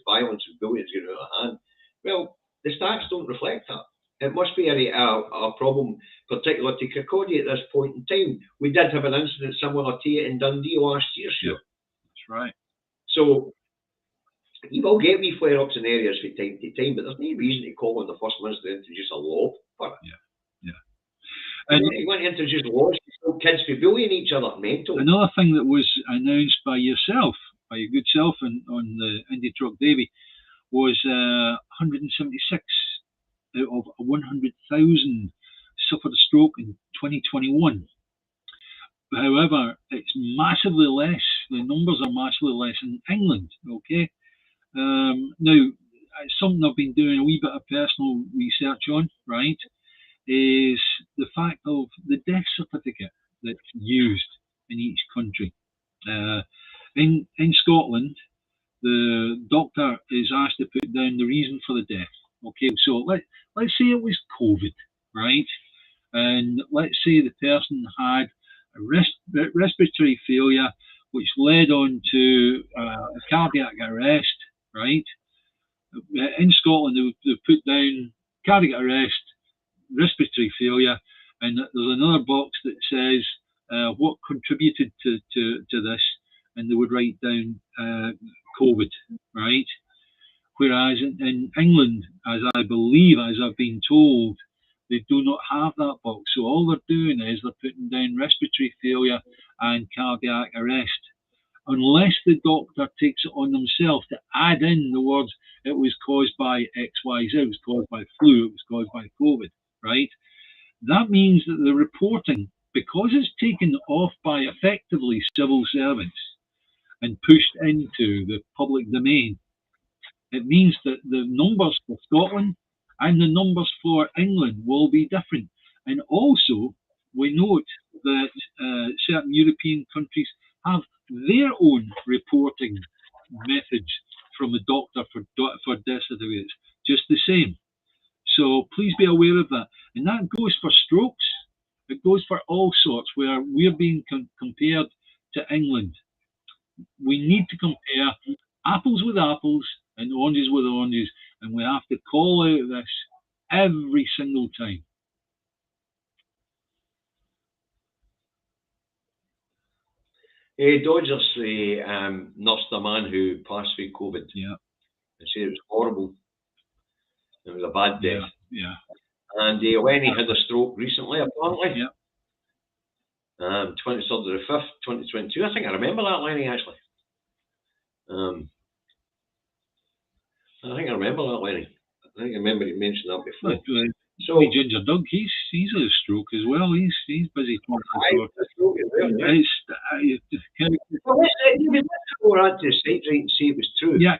violence and bullying is going out of hand. Well, the stats don't reflect that. It must be a problem particular to Kirkcaldy at this point in time. We did have an incident similar to it in Dundee last year, sure. That's right. So you will get wee flare-ups in areas from time to time, but there's no reason to call on the First Minister to introduce a law for it. Yeah. And you want to introduce laws to stop kids from bullying each other, mental. Another thing that was announced by yourself, by your good self on the Indie Truck Davy, was 176 out of 100,000 suffered a stroke in 2021. However, it's massively less. The numbers are massively less in England. Okay. Now, it's something I've been doing a wee bit of personal research on, right, is the fact of the death certificate that's used in each country. In Scotland, the doctor is asked to put down the reason for the death. Okay, so let's say it was COVID, right? And let's say the person had a respiratory failure, which led on to a cardiac arrest, right? In Scotland, they've put down cardiac arrest, respiratory failure, and there's another box that says what contributed to this, and they would write down COVID, right? Whereas in England, as I've been told, they do not have that box. So all they're doing is they're putting down respiratory failure and cardiac arrest, unless the doctor takes it on themselves to add in the words, it was caused by XYZ, it was caused by flu, it was caused by COVID, right? That means that the reporting, because it's taken off by effectively civil servants and pushed into the public domain, it means that the numbers for Scotland and the numbers for England will be different. And also, we note that certain European countries have their own reporting methods from the doctor for death certificates, just the same. So please be aware of that. And that goes for strokes. It goes for all sorts, where we're being compared to England. We need to compare apples with apples and oranges with oranges, and we have to call out this every single time. Dodgers nursed a man who passed through COVID. Yeah. They say it was horrible. It was a bad death. Yeah. And Lenny had a stroke recently, apparently. Yeah. 23rd of the 5th, 2022. I think I remember that, Lenny, actually. I think I remember that, Lenny. I think I remember you mentioned that before. So Ginger Doug, he's had a stroke as well. He's busy talking. Well, let's go on to the site right and see it was true. Yeah.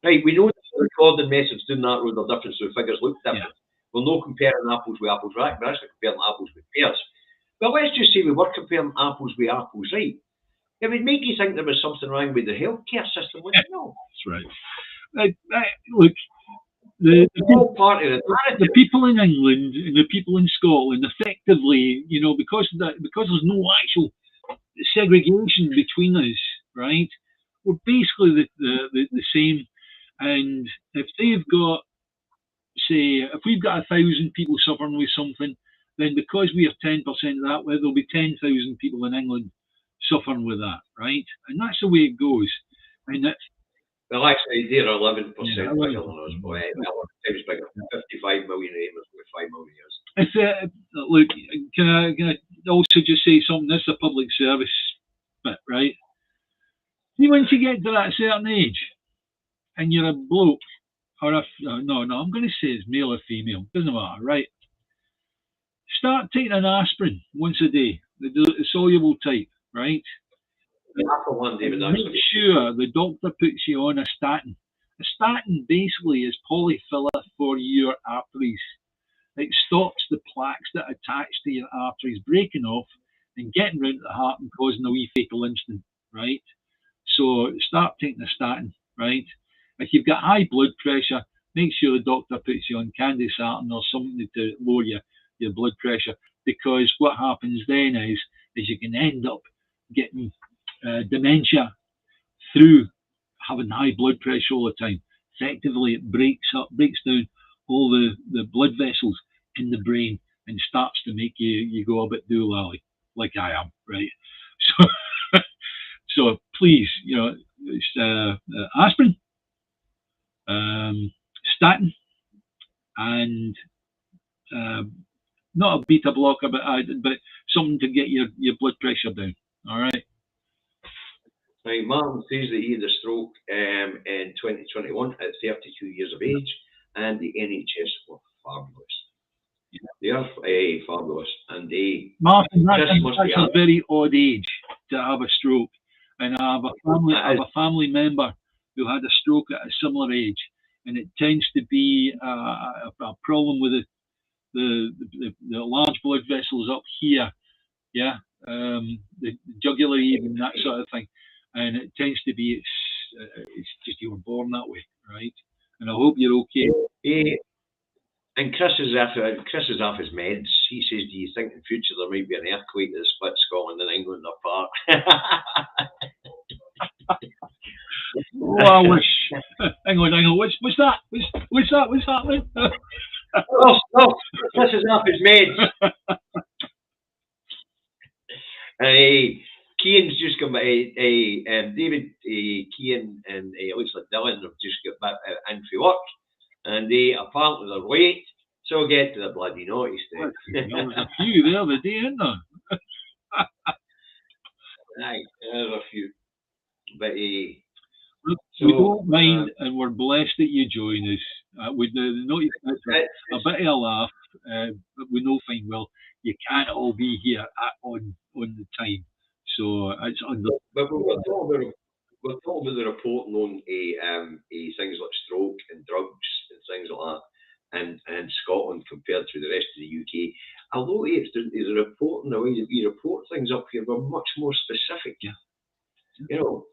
Right, we know that the recording methods doing that road are different, so the figures look different. Yeah. We're not comparing apples with apples, right? We're actually comparing apples with pears. But let's just say we were comparing apples with apples, right? It would make you think there was something wrong with the healthcare system, wouldn't it? No. That's right. Look, the people in England and the people in Scotland, effectively, because there's no actual segregation between us, right? We're basically the same. And if they've got, say, if we've got 1,000 people suffering with something, then because we are 10% of that, well, there'll be 10,000 people in England suffering with that, right? And that's the way it goes. And well, actually, they're 11% bigger than us, boy. 55 million acres with 5 million years. Look, can I also just say something? This is a public service bit, right? See, once you get to that certain age, and you're a bloke, or I'm going to say it's male or female, doesn't matter, right? Start taking an aspirin once a day, the soluble type, right? Make sure the doctor puts you on a statin. A statin basically is polyfiller for your arteries. It stops the plaques that attach to your arteries breaking off and getting round to the heart and causing a wee fatal incident, right? So start taking a statin, right? If you've got high blood pressure, make sure the doctor puts you on candesartan or something to lower your your blood pressure, because what happens then is you can end up getting dementia through having high blood pressure all the time. Effectively, it breaks down all the blood vessels in the brain and starts to make you go a bit doolally, like I am, right? So, so please, it's aspirin, statin, and not a beta blocker, but something to get your blood pressure down. All right. Right, Martin says that he had a stroke in 2021 at 32 years of age, and the NHS were fabulous. They are fabulous, and Martin, that's a very odd age to have a stroke, and I have a family member who had a stroke at a similar age, and it tends to be a problem with the large blood vessels up here, yeah, the jugular even, that sort of thing, and it tends to be it's just you were born that way, right? And I hope you're okay. And Chris is off his meds. He says, do you think in future there might be an earthquake that split Scotland and England apart? Oh, I wish. Hang on. What's that? What's that? What's happening? No, Chris is off his meds. Keane's just come back. David, Keane, and it looks like Dylan have just got back in for work, and they apparently they're late. So get to the bloody notice then. There was a few the other day, isn't there? Aye, there's a few. But we don't mind, and we're blessed that you join us. With the notice, a bit of a laugh, but we know fine well you can't all be here on the time. So it's under. But we're talking about the reporting on things like stroke and drugs and things like that. And Scotland compared to the rest of the UK, although it's a reporting the way that we report things up here, we're much more specific. Yeah. You know,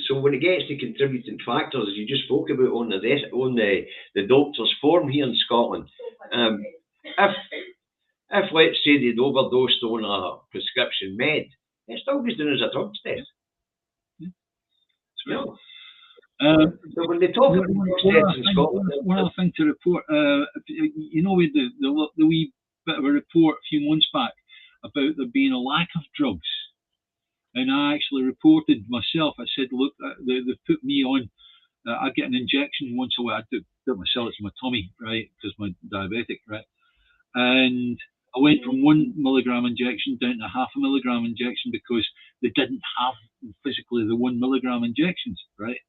so when it gets to contributing factors, as you just spoke about on the doctor's form here in Scotland, if let's say they'd overdosed on a prescription med, it still goes down as a drugs test. Yeah. You know? So when they talk about in Scotland, one other thing to report, with the wee bit of a report a few months back about there being a lack of drugs, and I actually reported myself. I said, look, they put me on. I get an injection once a week. I do it myself. It's my tummy, right? Because I'm diabetic, right? And I went from 1 milligram injection down to 0.5 milligram injection because they didn't have physically the 1 milligram injections, right?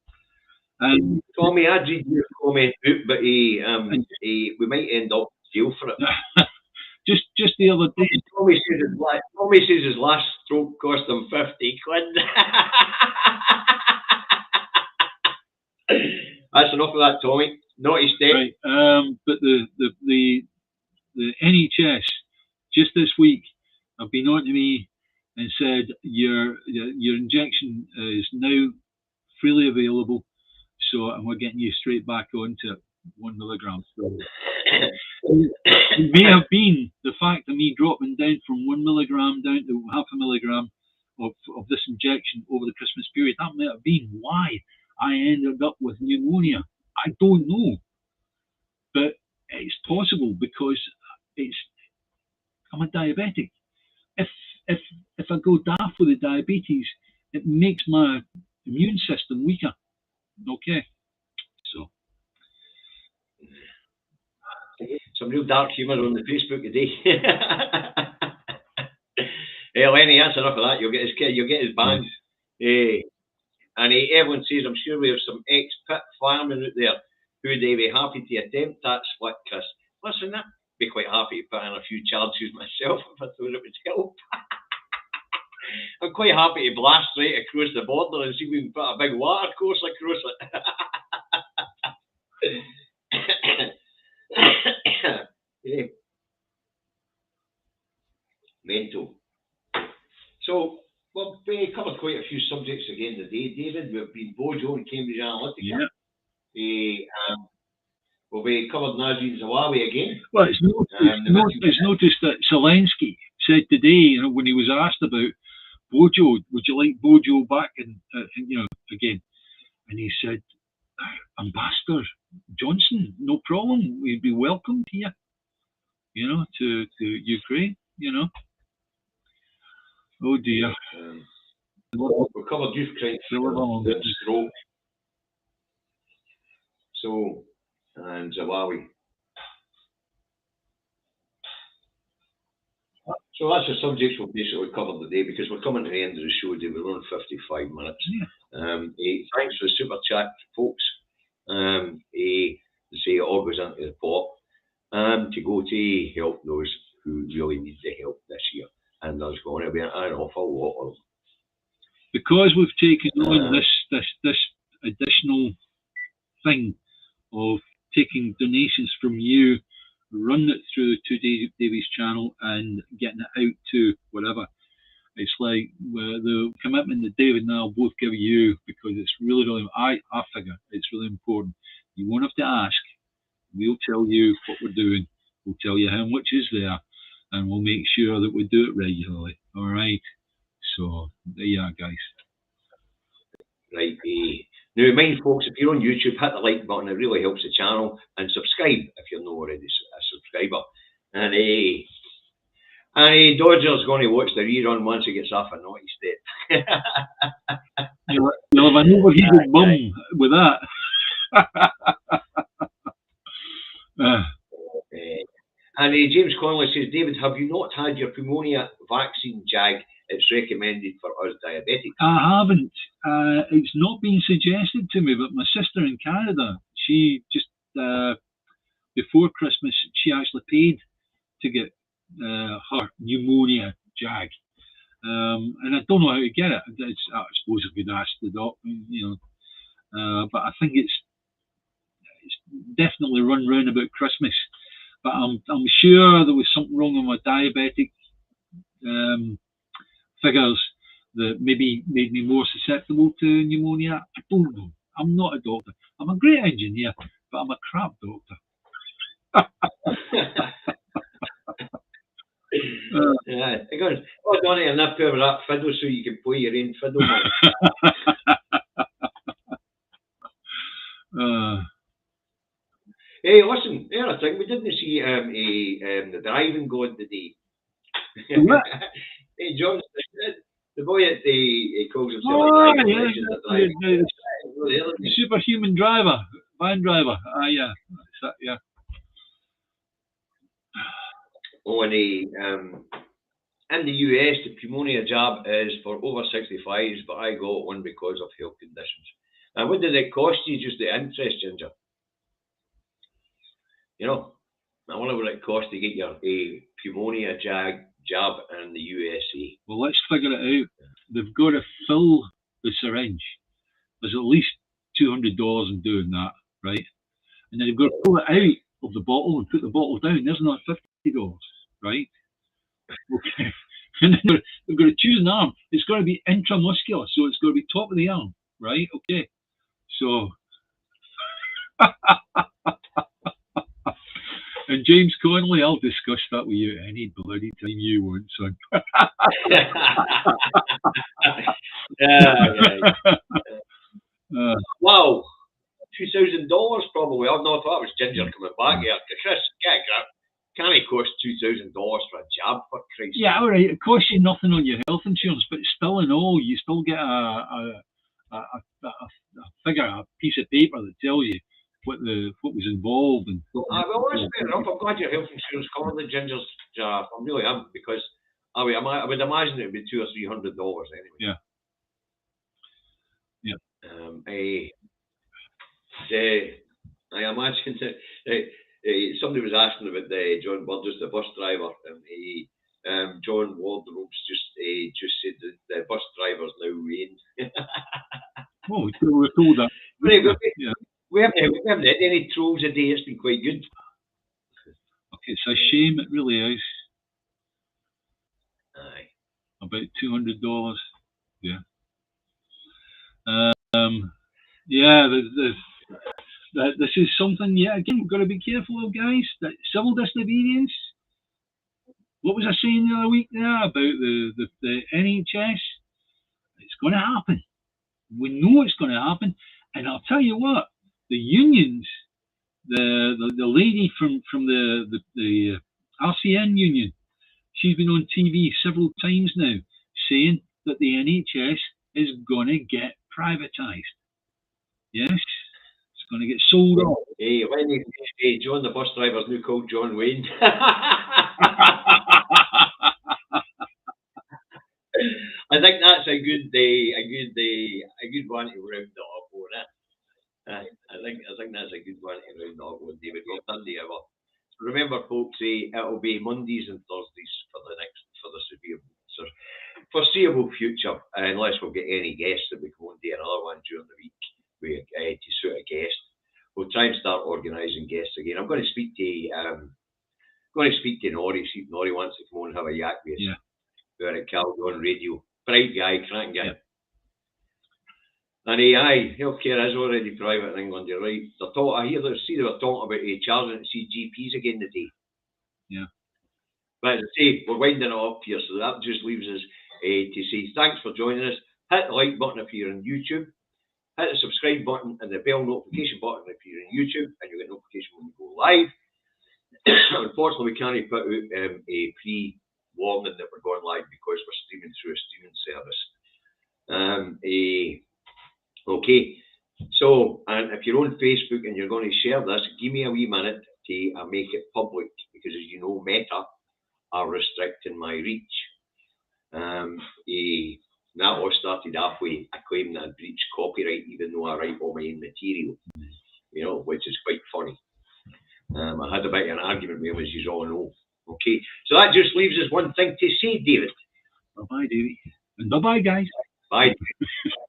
Tommy, I'd read your comment out, but we might end up in jail for it. just the other day. Tommy says his last stroke cost him 50 quid. That's enough of that, Tommy. Not his step. Right. But the NHS just this week have been on to me and said your injection is now freely available. So, and we're getting you straight back onto 1 milligram. So, it may have been the fact of me dropping down from 1 milligram down to 0.5 milligram of this injection over the Christmas period. That may have been why I ended up with pneumonia. I don't know, but it's possible because I'm a diabetic. If I go daft with the diabetes, it makes my immune system weaker. Okay, so some real dark humour on the Facebook today. Hey, Lenny, that's enough of that. You'll get his band. Yes. And everyone says, I'm sure we have some ex-pit firemen out there who'd be happy to attempt that split, Chris. Listen, I'd be quite happy to put in a few charges myself if I thought it would help. I'm quite happy to blast right across the border and see if we can put a big water course across it. Yeah. Mental. So, we've covered quite a few subjects again today, David. We've been Bojo and Cambridge Analytica. Yeah. Will be covered Nazir Zawawi again. Well, it's noticed that Zelensky said today, when he was asked about Bojo, would you like Bojo back again? And he said, Ambassador Johnson, no problem. We'd be welcomed here, to Ukraine, Oh dear. We covered Ukraine. So, and Zawawi. So that's the subjects we'll basically cover today, because we're coming to the end of the show today. We're on 55 minutes. Yeah. Thanks for the super chat, folks. Say it all goes into the pot, to go to help those who really need the help this year. And there's going to be an awful lot of them. Because we've taken on this additional thing of taking donations from you, running it through the Davies channel and getting it out to whatever. It's like the commitment that David and I will both give you, because it's really, really, I figure it's really important. You won't have to ask. We'll tell you what we're doing. We'll tell you how much is there, and we'll make sure that we do it regularly. All right. So there you are, guys. Right. Now, mind folks, if you're on YouTube, hit the like button. It really helps the channel, and subscribe if you're not already a subscriber. And Dodger's going to watch the rerun once he gets off a naughty step. You'll have an overheated bum with that. And James Connolly says, David, have you not had your pneumonia vaccine jag? It's recommended for us diabetics. I haven't. It's not been suggested to me, but my sister in Canada, she just, before Christmas, she actually paid to get her pneumonia jag. And I don't know how to get it. I suppose I could ask the doctor, but I think it's definitely run round about Christmas. But I'm sure there was something wrong with my diabetic figures that maybe made me more susceptible to pneumonia. I don't know. I'm not a doctor. I'm a great engineer, but I'm a crap doctor. It goes, Donnie, enough of that fiddle so you can play your own fiddle. Hey, listen, here's a thing. We didn't see the driving god today. Hey, John, the boy at he calls himself a driving legend. The superhuman driver, van driver. Yeah. That's it, yeah. Oh, and in the US, the pneumonia jab is for over 65s, but I got one because of health conditions. And what did it cost you, just the interest, Ginger? I wonder what it costs to get your pneumonia jab in the USA. Well, let's figure it out. They've got to fill the syringe. There's at least $200 in doing that, right? And then they've got to pull it out of the bottle and put the bottle down. There's not $50, right? Okay. And then they've got to choose an arm. It's got to be intramuscular, so it's got to be top of the arm, right? Okay. So, and James Connolly, I'll discuss that with you any bloody time you want, son. Wow. $2,000 probably. I don't know if that was Ginger coming back here. Chris, get a grip. Can it cost $2,000 for a jab, for Christ's sake? Yeah, all right. It costs you nothing on your health insurance, but still in all, you still get a figure, a piece of paper that tells you what was involved. And well, that's fair enough. I'm glad your health insurance covered the Ginger's jab. I really am, because I would imagine it would be $200 or $300 anyway. Yeah. I imagine that somebody was asking about John Burgess, the bus driver, and John Wardrobe's just said that the bus driver's now rain. Oh, we're told that. We haven't had any trolls a day. It's been quite good. Okay, it's a shame. It really is. Aye. About $200. Yeah. Yeah. that this is something, yeah, again, we've got to be careful of, guys. That civil disobedience. What was I saying the other week there about the NHS? It's going to happen. We know it's going to happen. And I'll tell you what, the unions, the lady from the RCN union, she's been on TV several times now saying that the NHS is going to get privatised. Yes, it's going to get sold off. Hey, John the bus driver's new called John Wayne. I think that's a good one to round it up on it. I think that's a good one to round it up on, David. We've done the hour. Remember, folks, it'll be Mondays and Thursdays for the foreseeable future, unless we'll get any guests that we can go and do another one during the week to suit a guest. We'll try and start organising guests again. I'm going to speak to Norrie, see if Norrie wants to come on and have a yak with us. Yeah. We're at Calgon Radio. Bright guy, cracking guy. Yeah. And healthcare is already private in England, you're right. I hear they were talking about charging to see GPs again today. Yeah. But as I say, we're winding it up here, so that just leaves us to say thanks for joining us. Hit the like button if you're on YouTube. Hit the subscribe button and the bell notification button if you're on YouTube, and you'll get notification when we go live. Unfortunately, we can't put out a pre-warning that we're going live because we're streaming through a streaming service. Okay, so, and if you're on Facebook and you're going to share this, give me a wee minute to make it public, because as you know, Meta are restricting my reach. That all started halfway. I claimed that I breached copyright even though I write all my own material, which is quite funny. I had a bit of an argument with him, as you all know. Okay, so that just leaves us one thing to say, David. Bye-bye, Davey. And bye-bye, guys. Bye.